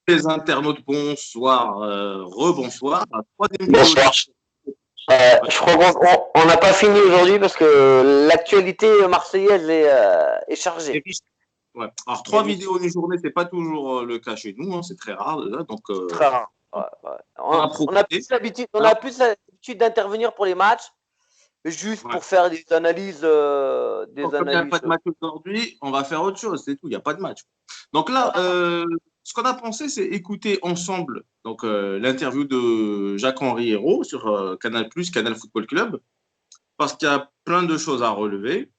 Les internautes, bonsoir, rebonsoir. Bonsoir. Je crois qu'on n'a pas fini aujourd'hui parce que l'actualité marseillaise est chargée. Ouais. Alors, 3 vidéos d'une journée, c'est pas toujours le cas chez nous, hein, c'est très rare. Donc, très rare. Ouais. On a plus l'habitude d'intervenir pour les matchs, juste pour faire des analyses. Comme il n'y a pas de match aujourd'hui, on va faire autre chose, c'est tout, il n'y a pas de match. Donc là, ce qu'on a pensé, c'est écouter ensemble l'interview de Jacques-Henri Hérault sur Canal+, Canal Football Club, parce qu'il y a plein de choses à relever.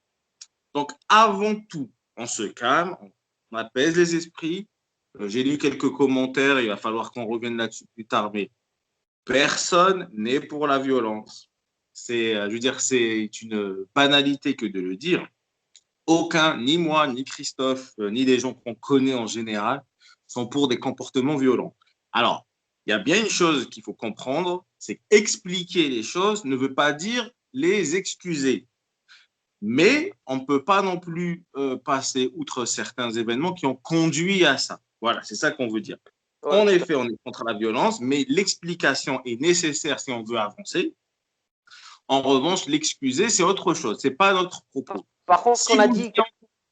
Donc, avant tout, on se calme, on apaise les esprits. J'ai lu quelques commentaires, il va falloir qu'on revienne là-dessus plus tard, mais personne n'est pour la violence. Je veux dire, c'est une banalité que de le dire. Aucun, ni moi, ni Christophe, ni les gens qu'on connaît en général, sont pour des comportements violents. Alors, il y a bien une chose qu'il faut comprendre, c'est qu'expliquer les choses ne veut pas dire les excuser. Mais on ne peut pas non plus passer outre certains événements qui ont conduit à ça. Voilà, c'est ça qu'on veut dire. Ouais, en effet, on est contre la violence, mais l'explication est nécessaire si on veut avancer. En revanche, l'excuser, c'est autre chose. Ce n'est pas notre propos. Par contre, ce qu'on a dit…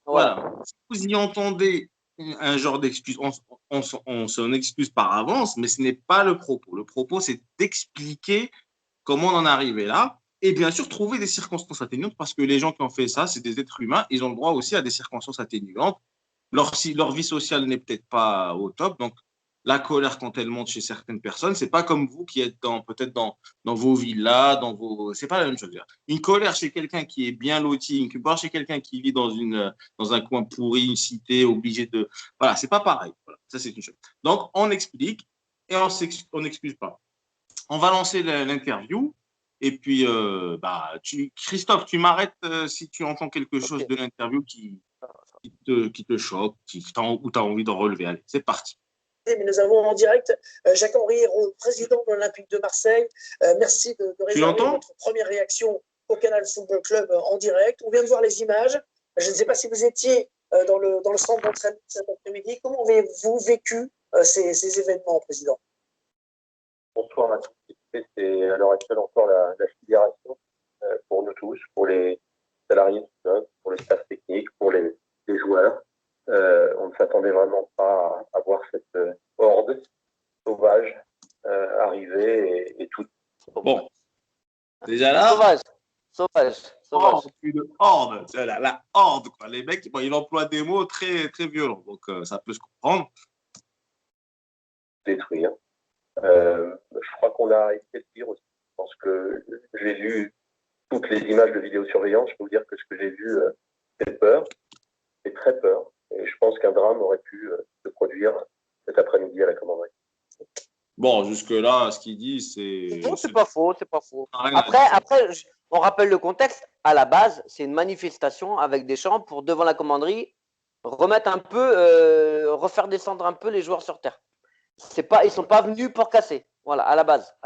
Voilà. Si vous y entendez un genre d'excuse, on s'en excuse par avance, mais ce n'est pas le propos. Le propos, c'est d'expliquer comment on en est arrivé là. Et bien sûr, trouver des circonstances atténuantes parce que les gens qui ont fait ça, c'est des êtres humains. Ils ont le droit aussi à des circonstances atténuantes. Leur vie sociale n'est peut-être pas au top. Donc, la colère, quand elle monte chez certaines personnes, c'est pas comme vous qui êtes peut-être dans vos villas, c'est pas la même chose. Une colère chez quelqu'un qui est bien loti, une colère chez quelqu'un qui vit dans un coin pourri, une cité, obligé de… Voilà, c'est pas pareil. Voilà, ça, c'est une chose. Donc, on explique et on n'excuse pas. On va lancer l'interview. Et puis, Christophe, tu m'arrêtes si tu entends quelque chose de l'interview qui te choque, ou tu as envie d'en relever. Allez, c'est parti. Mais nous avons en direct Jacques-Henri Hérault, président de l'Olympique de Marseille. Merci de réserver votre première réaction au Canal Football Club en direct. On vient de voir les images. Je ne sais pas si vous étiez dans le centre d'entraînement cet après-midi. Comment avez-vous vécu ces événements, président? Bonsoir à tous. C'est à l'heure actuelle encore la sidération pour nous tous, pour les salariés du club, pour le staff technique, pour les joueurs. On ne s'attendait vraiment pas à voir cette horde sauvage arriver et tout. Bon, déjà là… Sauvage. Une horde, la horde, quoi. Les mecs, ils emploient des mots très, très violents, donc ça peut se comprendre. Détruire. Je crois qu'on a été pire aussi. Je pense que j'ai vu toutes les images de vidéosurveillance. Je peux vous dire que ce que j'ai vu fait peur, fait très peur. Et je pense qu'un drame aurait pu se produire cet après-midi à la commanderie. Bon, jusque-là, ce qu'il dit, c'est… Non, c'est pas faux. Après, on rappelle le contexte. À la base, c'est une manifestation avec des chants pour, devant la commanderie, remettre un peu, refaire descendre un peu les joueurs sur terre. Ils ne sont pas venus pour casser. Voilà, à la base.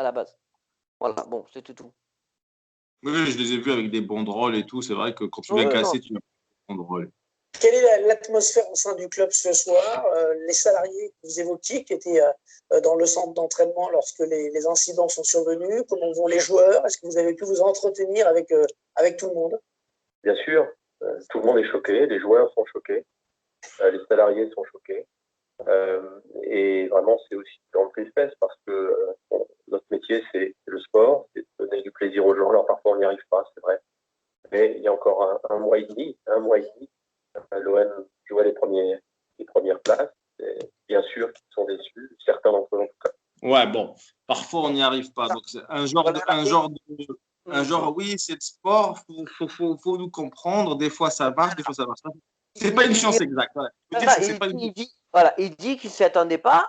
Voilà, bon, c'est tout. Oui, je les ai vus avec des banderoles et tout. C'est vrai que quand tu viens casser, tu viens des banderoles. Quelle est l'atmosphère au sein du club ce soir? Les salariés que vous évoquiez qui étaient dans le centre d'entraînement lorsque les incidents sont survenus, comment vont les joueurs? Est-ce que vous avez pu vous entretenir avec tout le monde? Bien sûr, tout le monde est choqué, les joueurs sont choqués, les salariés sont choqués. Et vraiment, c'est aussi une grande tristesse parce que notre métier, c'est le sport, c'est de donner du plaisir aux gens. Alors parfois, on n'y arrive pas, c'est vrai. Mais il y a encore un mois et demi, l'OM jouait les premières places. Et bien sûr qu'ils sont déçus, certains d'entre eux en tout cas. Ouais, bon, parfois on n'y arrive pas. Donc c'est un genre, oui, c'est le sport, faut nous comprendre. Des fois ça marche, des fois ça marche pas. C'est pas une science exacte. Voilà. Il dit qu'il s'y attendait pas.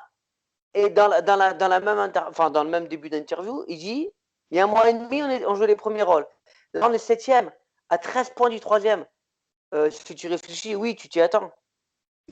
Et dans le même début d'interview, il dit il y a un mois et demi, on jouait les premiers rôles. Là, on est 7e, à 13 points du 3e. Si tu réfléchis, oui, tu t'y attends.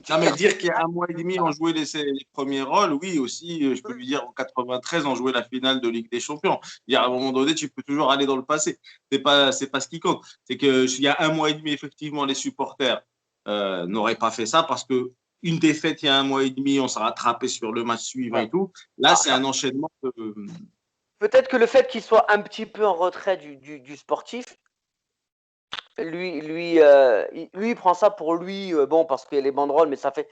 Non, mais dire qu'il y a un mois et demi, on jouait les premiers rôles, oui, aussi, je peux lui dire, en 93, on jouait la finale de Ligue des Champions. Il y a un moment donné, tu peux toujours aller dans le passé. C'est pas ce qui compte. C'est qu'il y a un mois et demi, effectivement, les supporters n'auraient pas fait ça parce que une défaite il y a 1 mois et demi, on s'est rattrapé sur le match suivant et tout. Là, c'est un enchaînement. Peut-être que le fait qu'il soit un petit peu en retrait du sportif, lui, il prend ça pour lui, bon, parce qu'il y a les banderoles, mais ça fait.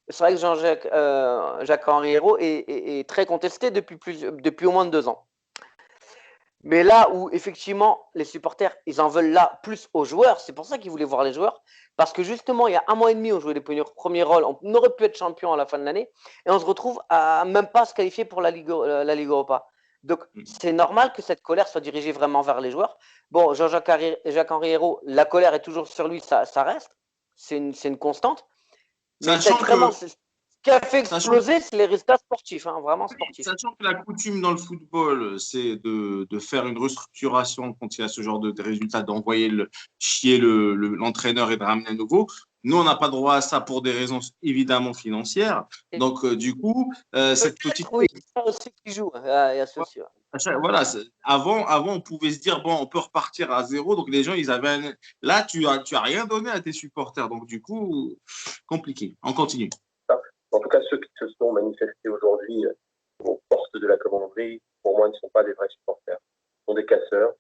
C'est vrai que Jacques-Henri Hérault est très contesté depuis au moins 2 ans. Mais là où, effectivement, les supporters, ils en veulent là plus aux joueurs, c'est pour ça qu'ils voulaient voir les joueurs, parce que justement, il y a 1 mois et demi, on jouait les premiers rôles, on aurait pu être champion à la fin de l'année, et on se retrouve à même pas se qualifier pour la Ligue Europa. Donc, c'est normal que cette colère soit dirigée vraiment vers les joueurs. Bon, Jacques-Henri Hérault, la colère est toujours sur lui, ça reste, c'est une constante. Mais vraiment, ce qui a fait exploser, c'est les résultats sportifs, vraiment sportifs. Sachant que la coutume dans le football, c'est de faire une restructuration quand il y a ce genre de résultats, d'envoyer chier l'entraîneur et de ramener à nouveau. Nous, on n'a pas droit à ça pour des raisons évidemment financières. Donc, du coup, cette petite. Oui, c'est ça aussi qui joue. Il y a ceci. Voilà, avant, on pouvait se dire, bon, on peut repartir à 0. Donc, les gens, ils avaient. Là, tu as rien donné à tes supporters. Donc, du coup, compliqué. On continue. En tout cas, ceux qui se sont manifestés aujourd'hui aux portes de la commanderie, pour moi, ne sont pas des vrais supporters. Ce sont des casseurs,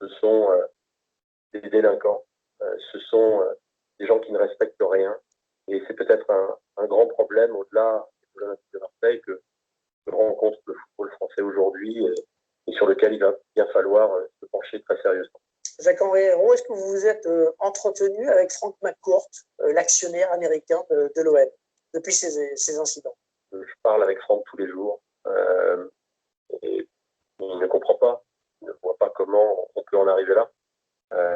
ce sont des délinquants, ce sont des gens qui ne respectent rien. Et c'est peut-être un grand problème au-delà de l'Olympique de Marseille que rencontre le football français aujourd'hui et sur lequel il va bien falloir se pencher très sérieusement. Jacques-Henri Hérault, est-ce que vous vous êtes entretenu avec Frank McCourt, l'actionnaire américain de l'OM, depuis ces incidents? Je parle avec Franck tous les jours et il ne comprend pas, il ne voit pas comment on peut en arriver là.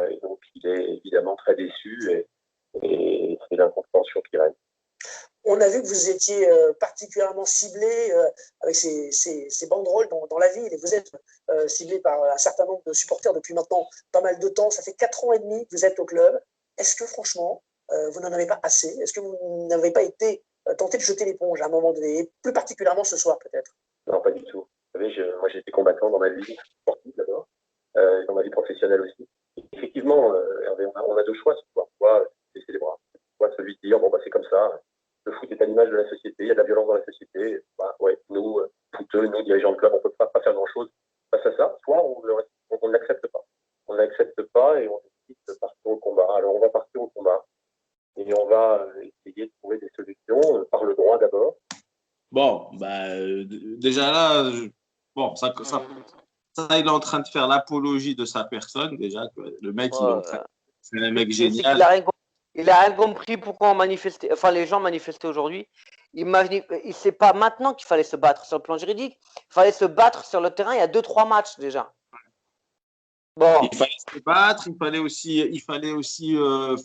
Et donc il est évidemment très déçu et c'est l'incompréhension qui règne. On a vu que vous étiez particulièrement ciblé avec ces banderoles dans la ville et vous êtes ciblé par un certain nombre de supporters depuis maintenant pas mal de temps. Ça fait 4 ans et demi que vous êtes au club. Est-ce que franchement, vous n'en avez pas assez? Est-ce que vous n'avez pas été tenté de jeter l'éponge à un moment donné, et plus particulièrement ce soir peut-être? Non, pas du tout. Vous savez, moi j'ai été combattant dans ma vie sportive d'abord, dans ma vie professionnelle aussi. Et effectivement, Hervé, on a 2 choix ce soir. Soit baisser les bras, soit celui de dire bon bah c'est comme ça. Le foot est à l'image de la société, il y a de la violence dans la société. Bah, ouais, nous, footeux, nous, dirigeants de club, on ne peut pas faire grand-chose face à ça. Soit on ne l'accepte pas. On ne l'accepte pas et on décide de partir au combat. Alors on va partir au combat et on va essayer de trouver des solutions par le droit d'abord. Bon, déjà là, bon, ça, il est en train de faire l'apologie de sa personne, déjà. Le mec, c'est un mec génial. Il n'a rien compris pourquoi les gens manifestaient aujourd'hui. Il ne sait pas maintenant qu'il fallait se battre sur le plan juridique. Il fallait se battre sur le terrain il y a 2-3 matchs déjà. Bon. Il fallait se battre, il fallait aussi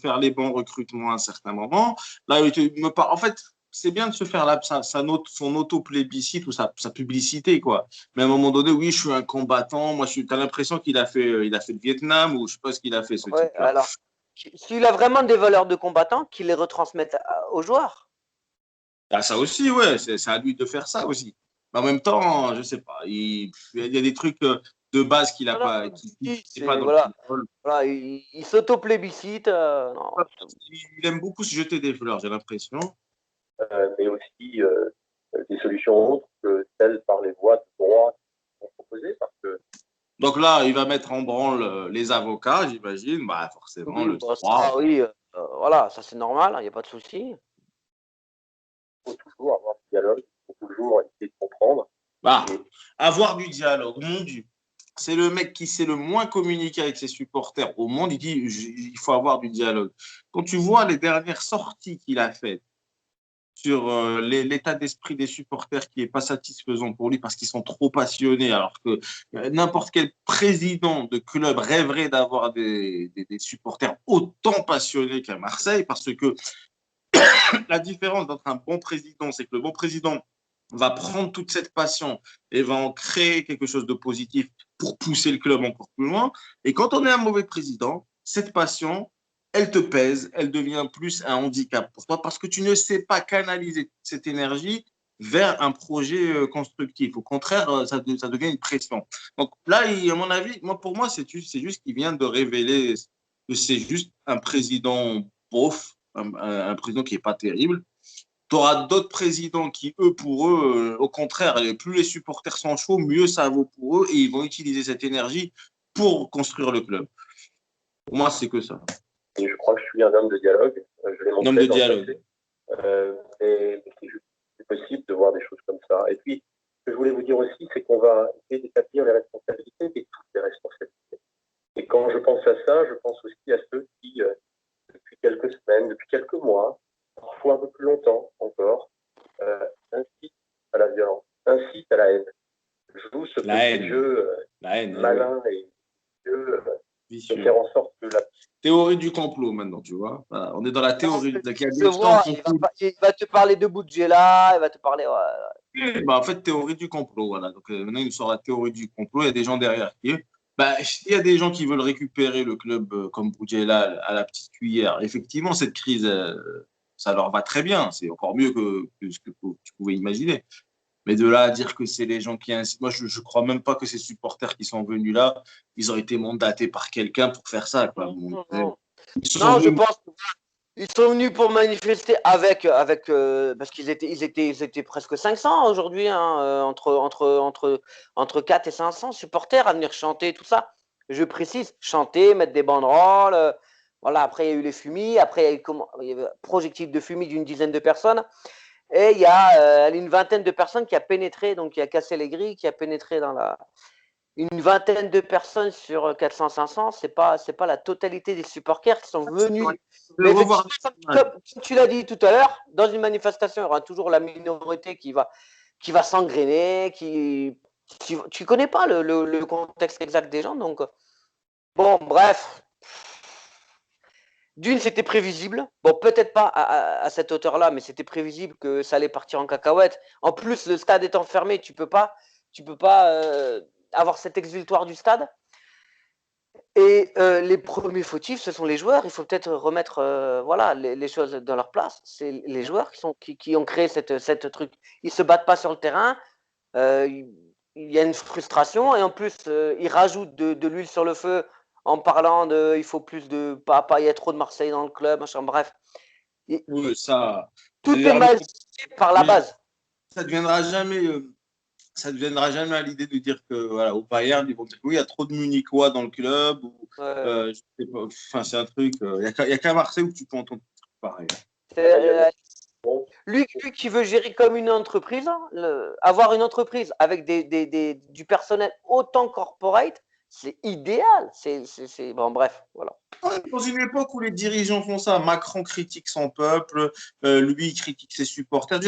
faire les bons recrutements à un certain moment. Là, en fait, c'est bien de se faire son auto-plébiscite ou sa publicité, quoi. Mais à un moment donné, oui, je suis un combattant. Moi, tu as l'impression qu'il a fait le Vietnam ou je ne sais pas ce qu'il a fait, ce type-là. Alors, s'il a vraiment des valeurs de combattant, qu'il les retransmette aux joueurs. Ah, ça aussi, ouais, c'est à lui de faire ça aussi. Mais en même temps, je ne sais pas. Il y a des trucs de base qu'il n'a pas. Voilà, il s'auto-plébiscite. Il aime beaucoup se jeter des fleurs, j'ai l'impression. Mais aussi des solutions autres que celles par les voies de droit qui sont proposées. Parce que... Donc là, il va mettre en branle les avocats, j'imagine. Bah, forcément, oui, le droit. Oui, voilà, ça c'est normal, il n'y a pas de souci. Il faut toujours avoir du dialogue, il faut toujours essayer de comprendre. Avoir du dialogue, mon Dieu. C'est le mec qui sait le moins communiquer avec ses supporters au monde. Il dit il faut avoir du dialogue. Quand tu vois les dernières sorties qu'il a faites sur l'état d'esprit des supporters qui n'est pas satisfaisant pour lui parce qu'ils sont trop passionnés, alors que n'importe quel président de club rêverait d'avoir des supporters autant passionnés qu'à Marseille, parce que la différence entre un bon président, c'est que le bon président va prendre toute cette passion et va en créer quelque chose de positif pour pousser le club encore plus loin. Et quand on est un mauvais président, cette passion, elle te pèse, elle devient plus un handicap pour toi parce que tu ne sais pas canaliser cette énergie vers un projet constructif. Au contraire, ça devient une pression. Donc là, à mon avis, pour moi, c'est juste qu'il vient de révéler que c'est juste un président beauf, un président qui n'est pas terrible. Tu auras d'autres présidents qui, eux, pour eux, au contraire, plus les supporters sont chauds, mieux ça vaut pour eux et ils vont utiliser cette énergie pour construire le club. Pour moi, c'est que ça. Et je crois que je suis un homme de dialogue. Je l'ai montré homme de dialogue. Et c'est possible de voir des choses comme ça. Et puis, ce que je voulais vous dire aussi, c'est qu'on va essayer d'établir les responsabilités et toutes les responsabilités. Et quand je pense à ça, je pense aussi à ceux qui, depuis quelques semaines, depuis quelques mois, parfois un peu plus longtemps encore, incitent à la violence, incitent à la haine, jouent ce petit jeu malin et vicieux, de faire en sorte que la théorie du complot maintenant, tu vois. Voilà, on est dans la théorie. Il va te parler de Boudjela, il va te parler. En fait, théorie du complot. Voilà. Donc maintenant, il nous sort la théorie du complot. Il y a des gens derrière qui. Il y a des gens qui veulent récupérer le club comme Boudjela à la petite cuillère. Effectivement, cette crise, ça leur va très bien. C'est encore mieux que ce que tu pouvais imaginer. Mais de là à dire que c'est les gens qui incitent, moi je ne crois même pas que ces supporters qui sont venus là, ils ont été mandatés par quelqu'un pour faire ça. Quoi. Non, je pense qu'ils sont venus pour manifester avec parce qu'ils étaient presque 500 aujourd'hui, hein, entre 4 et 500 supporters à venir chanter, tout ça. Je précise, chanter, mettre des banderoles. Voilà, après il y a eu les fumis, après il y a eu projectile de fumée d'une dizaine de personnes. Et il y a une vingtaine de personnes qui a pénétré, donc qui a cassé les grilles, qui a pénétré dans la. Une vingtaine de personnes sur 400-500, c'est pas la totalité des supporters qui sont venus. Mais comme tu l'as dit tout à l'heure, dans une manifestation, il y aura toujours la minorité qui va s'engrainer, tu connais pas le contexte exact des gens, donc bon, bref. D'une, c'était prévisible. Bon, peut-être pas à cette hauteur-là, mais c'était prévisible que ça allait partir en cacahuète. En plus, le stade étant fermé, tu peux pas avoir cet exutoire du stade. Et les premiers fautifs, ce sont les joueurs. Il faut peut-être remettre les choses dans leur place. C'est les joueurs qui ont créé cette truc. Ils se battent pas sur le terrain. Il y a une frustration et en plus, ils rajoutent de l'huile sur le feu en parlant il faut plus de papa, il y a trop de Marseille dans le club, machin, bref. Oui, ça. Tout est mal par la base. Ça ne deviendra jamais à l'idée de dire que voilà, au Bayern, ils vont dire oui, il y a trop de Munichois dans le club. Je sais pas, enfin, c'est un truc. Il n'y a qu'à Marseille où tu peux entendre pareil. Lui qui veut gérer comme une entreprise, avoir une entreprise avec du personnel autant corporate, c'est idéal. Bon, bref, voilà. Dans une époque où les dirigeants font ça, Macron critique son peuple, lui critique ses supporters.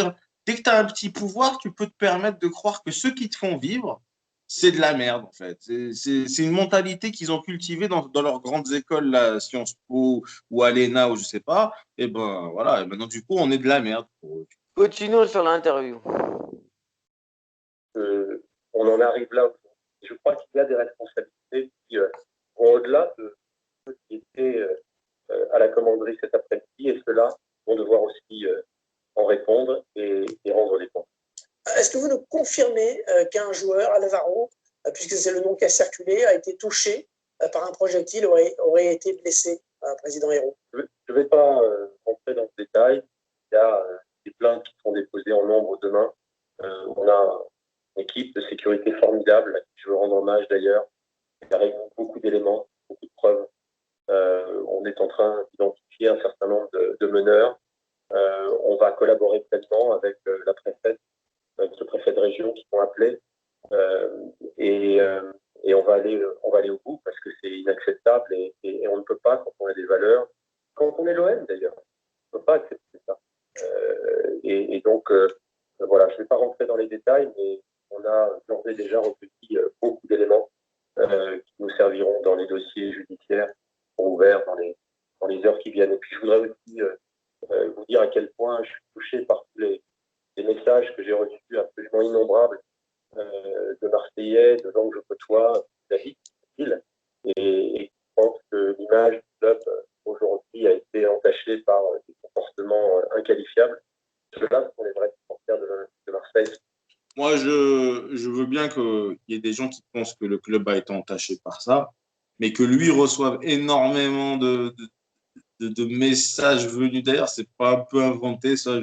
Dès que tu as un petit pouvoir, tu peux te permettre de croire que ceux qui te font vivre, c'est de la merde, en fait. C'est une mentalité qu'ils ont cultivée dans leurs grandes écoles, là, Sciences Po ou Alena, ou je sais pas. Et ben voilà, et maintenant, du coup, on est de la merde pour eux. Continuons sur l'interview. On en arrive là. Je crois qu'il y a des responsabilités qui vont au-delà de ceux qui étaient à la commanderie cet après-midi, et ceux-là vont devoir aussi en répondre et rendre des comptes. Est-ce que vous nous confirmez qu'un joueur, Alvaro, puisque c'est le nom qui a circulé, a été touché par un projectile, aurait été blessé, président Hérault? Je ne vais pas rentrer dans ce détail. Il y a des plaintes qui seront déposées en nombre demain. On a une équipe de sécurité formidable, à qui je veux rendre hommage d'ailleurs. Il y a beaucoup d'éléments, beaucoup de preuves. On est en train d'identifier un certain nombre de meneurs. On va collaborer pleinement avec la préfète, avec le préfet de région qui sont appelés. Et on va aller au bout parce que c'est inacceptable et on ne peut pas, quand on a des valeurs, quand on est l'OM d'ailleurs, on ne peut pas accepter ça. Et donc, voilà, je ne vais pas rentrer dans les détails, mais on a d'ores et déjà recueilli beaucoup d'éléments qui nous serviront dans les dossiers judiciaires qui seront ouverts dans les heures qui viennent. Et puis, je voudrais aussi vous dire à quel point je suis touché par tous les messages que j'ai reçus absolument innombrables de Marseillais, de gens que je côtoie, David, et je pense que l'image du club aujourd'hui a été entachée par des comportements inqualifiables. Ceux-là sont les vrais supporters de Marseille. Moi, je veux bien qu'il y ait des gens qui pensent que le club a été entaché par ça, mais que lui reçoive énormément de messages venus d'ailleurs, c'est pas un peu inventé ça.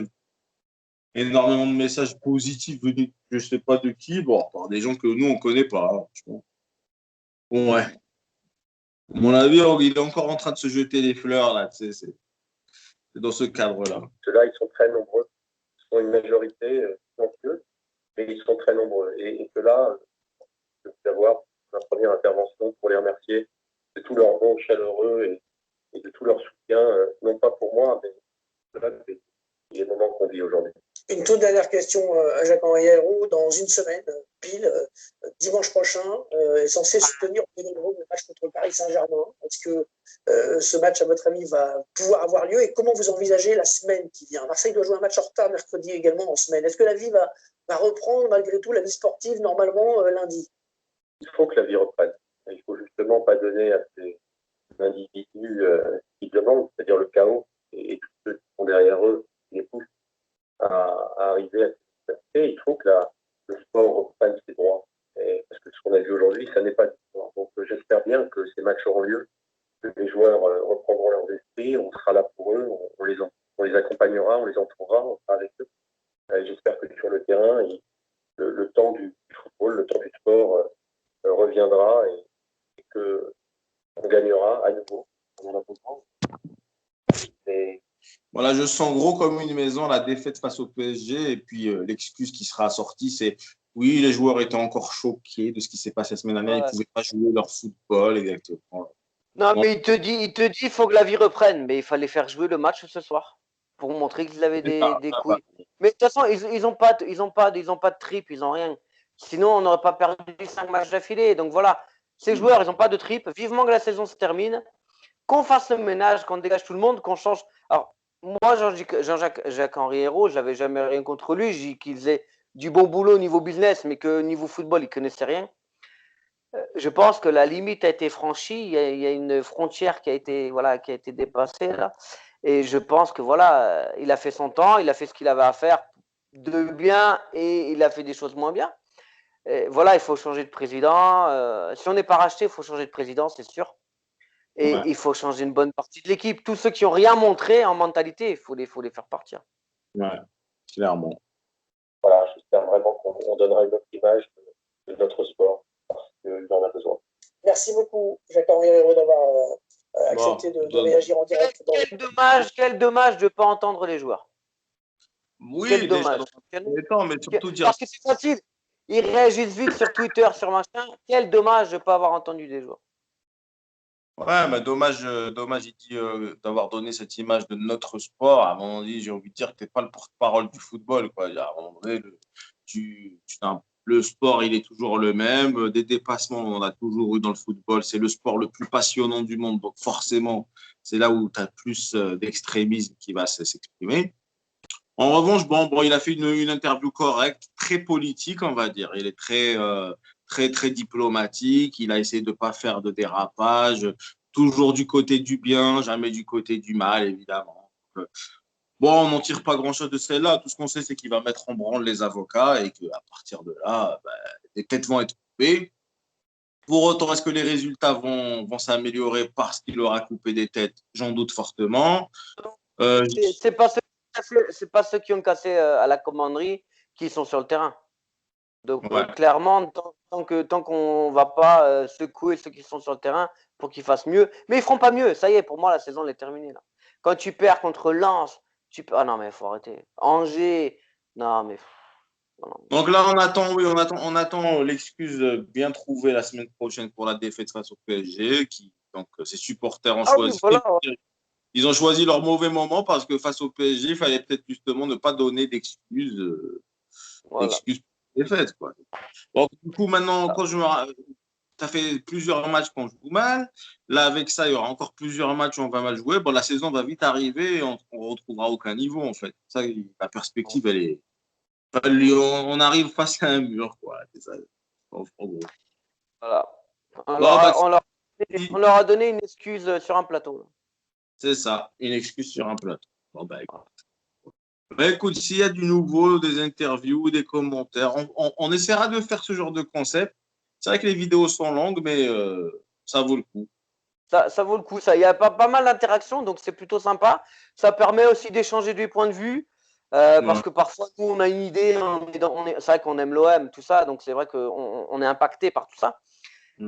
énormément de messages positifs venus, je ne sais pas de qui, bon, par des gens que nous, on ne connaît pas. Hein, bon, ouais. À mon avis, il est encore en train de se jeter des fleurs, là, tu sais, c'est dans ce cadre-là. Ceux-là, ils sont très nombreux. Ils sont une majorité silencieuse, mais ils sont très nombreux. Et que là, je veux avoir ma première intervention pour les remercier de tout leur don chaleureux et de tout leur soutien, non pas pour moi, mais les moments qu'on vit aujourd'hui. Une toute dernière question à Jacques-Henri Ayrault. Dans une semaine, pile, dimanche prochain, est censé se tenir au Vélodrome le match contre le Paris Saint-Germain. Est-ce que ce match, à votre avis, va pouvoir avoir lieu et comment vous envisagez la semaine qui vient? Marseille doit jouer un match en retard mercredi également en semaine. Est-ce que la vie va reprendre malgré tout, la vie sportive, normalement, lundi? Il faut que la vie reprenne. Il ne faut justement pas donner à ces individus qui demandent, c'est-à-dire le chaos, et tous ceux qui sont derrière eux, qui les poussent à arriver à cette liberté. Il faut que le sport reprenne ses droits. Parce que ce qu'on a vu aujourd'hui, ça n'est pas du sport. Donc j'espère bien que ces matchs auront lieu, que les joueurs reprendront leurs esprits, on sera là pour eux, on les accompagnera, on les entourera, on sera avec eux. J'espère que sur le terrain, le temps du football, le temps du sport reviendra et qu'on gagnera à nouveau. On en a besoin. Voilà, je sens gros comme une maison la défaite face au PSG. Et puis, l'excuse qui sera sortie, c'est oui, les joueurs étaient encore choqués de ce qui s'est passé la semaine dernière. Ils ne pouvaient pas jouer leur football, exactement. Non, mais il te dit, il faut que la vie reprenne. Mais il fallait faire jouer le match ce soir pour montrer qu'ils avaient des couilles. Mais de toute façon, ils n'ont pas de trip, ils n'ont rien. Sinon, on n'aurait pas perdu 5 matchs d'affilée. Donc voilà, ces joueurs, ils n'ont pas de trip. Vivement que la saison se termine, qu'on fasse le ménage, qu'on dégage tout le monde, qu'on change. Alors, moi, Jacques-Henri Ayrault, je n'avais jamais rien contre lui. J'ai dit qu'il faisait du bon boulot au niveau business, mais que niveau football, il ne connaissait rien. Je pense que la limite a été franchie. Il y a une frontière qui a été dépassée là. Et je pense que voilà, il a fait son temps, il a fait ce qu'il avait à faire de bien et il a fait des choses moins bien. Et voilà, il faut changer de président. Si on n'est pas racheté, il faut changer de président, c'est sûr. Et il faut changer une bonne partie de l'équipe. Tous ceux qui n'ont rien montré en mentalité, il faut les faire partir. Ouais, clairement. Voilà, j'espère vraiment qu'on donnera une autre image de notre sport parce qu'il en a besoin. Merci beaucoup, Jacques-Henri Ayrault, d'avoir accepté de réagir en direct. Quel dommage de ne pas entendre les joueurs. Oui, quel dommage. Mais surtout dire... Parce que c'est facile. Ils réagissent vite sur Twitter, sur machin. Quel dommage de ne pas avoir entendu les joueurs. Ouais, mais dommage, il dit d'avoir donné cette image de notre sport. À un moment donné, j'ai envie de dire que tu n'es pas le porte-parole du football, quoi. À un moment donné, le sport, il est toujours le même. Des dépassements, on en a toujours eu dans le football. C'est le sport le plus passionnant du monde. Donc, forcément, c'est là où tu as plus d'extrémisme qui va s'exprimer. En revanche, il a fait une interview correcte, très politique, on va dire. Il est très diplomatique. Il a essayé de ne pas faire de dérapage. Toujours du côté du bien, jamais du côté du mal, évidemment. On n'en tire pas grand-chose de celle-là. Tout ce qu'on sait, c'est qu'il va mettre en branle les avocats et qu'à partir de là, les têtes vont être coupées. Pour autant, est-ce que les résultats vont s'améliorer parce qu'il aura coupé des têtes? J'en doute fortement. C'est pas ceux qui ont cassé à la commanderie qui sont sur le terrain. Donc, clairement, tant qu'on ne va pas secouer ceux qui sont sur le terrain pour qu'ils fassent mieux. Mais ils ne feront pas mieux. Ça y est, pour moi, la saison elle est terminée. Là. Quand tu perds contre Lens, ah non, mais il faut arrêter. Angers, non, mais... Non. Donc là, on attend l'excuse bien trouvée la semaine prochaine pour la défaite face au PSG. Donc, ses supporters ont choisi. Oui, voilà. Ils ont choisi leur mauvais moment parce que face au PSG, il fallait peut-être justement ne pas donner d'excuses pour la défaite. Quoi. Donc, du coup, maintenant, ça fait plusieurs matchs qu'on joue mal. Là, avec ça, il y aura encore plusieurs matchs où on va mal jouer. La saison va vite arriver et on ne retrouvera aucun niveau, en fait. Ça, la perspective, elle est... On arrive face à un mur, quoi. C'est ça. En gros. Voilà. On leur a donné une excuse sur un plateau. C'est ça, une excuse sur un plateau. Écoute, s'il y a du nouveau, des interviews, des commentaires, on essaiera de faire ce genre de concept. C'est vrai que les vidéos sont longues, mais ça vaut le coup. Ça vaut le coup. Il y a pas mal d'interactions, donc c'est plutôt sympa. Ça permet aussi d'échanger des points de vue. Parce que parfois, nous, on a une idée, c'est vrai qu'on aime l'OM, tout ça, donc c'est vrai qu'on est impacté par tout ça.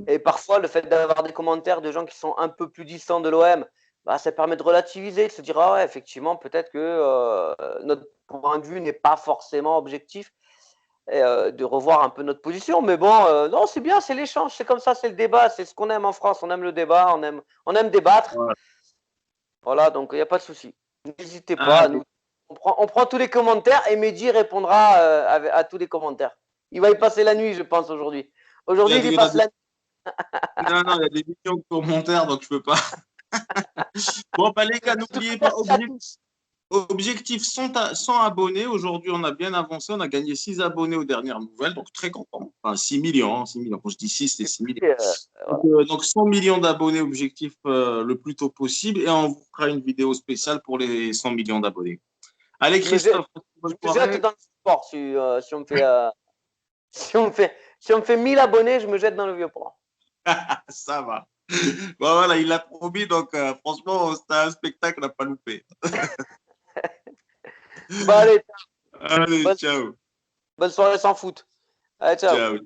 Et parfois, le fait d'avoir des commentaires de gens qui sont un peu plus distants de l'OM, bah, ça permet de relativiser, de se dire, ah ouais, effectivement, peut-être que notre point de vue n'est pas forcément objectif, et de revoir un peu notre position. Mais bon, non, c'est bien, c'est l'échange, c'est comme ça, c'est le débat, c'est ce qu'on aime en France, on aime le débat, on aime débattre. Ouais. Voilà, donc il n'y a pas de souci. N'hésitez pas à nous. On prend tous les commentaires et Mehdi répondra à tous les commentaires. Il va y passer la nuit, je pense, aujourd'hui. Aujourd'hui, il y passe la nuit. Non, il y a des millions de commentaires, donc je ne peux pas. Bon, bah, les gars, n'oubliez pas, objectif 100 abonnés. Aujourd'hui, on a bien avancé. On a gagné 6 abonnés aux dernières nouvelles, donc très content. Enfin, 6 millions. Hein, 6 millions. Quand je dis 6, c'est 6 millions. Donc 100 millions d'abonnés, objectif le plus tôt possible. Et on vous fera une vidéo spéciale pour les 100 millions d'abonnés. Allez, Christophe. Je me jette dans le sport si on me fait 1000 abonnés, je me jette dans le vieux port. Ça va. Bon, voilà, il l'a promis, donc franchement, c'était un spectacle à ne pas louper. Bon, allez, ciao. Bonne soirée sans foot. Allez, ciao. Ciao.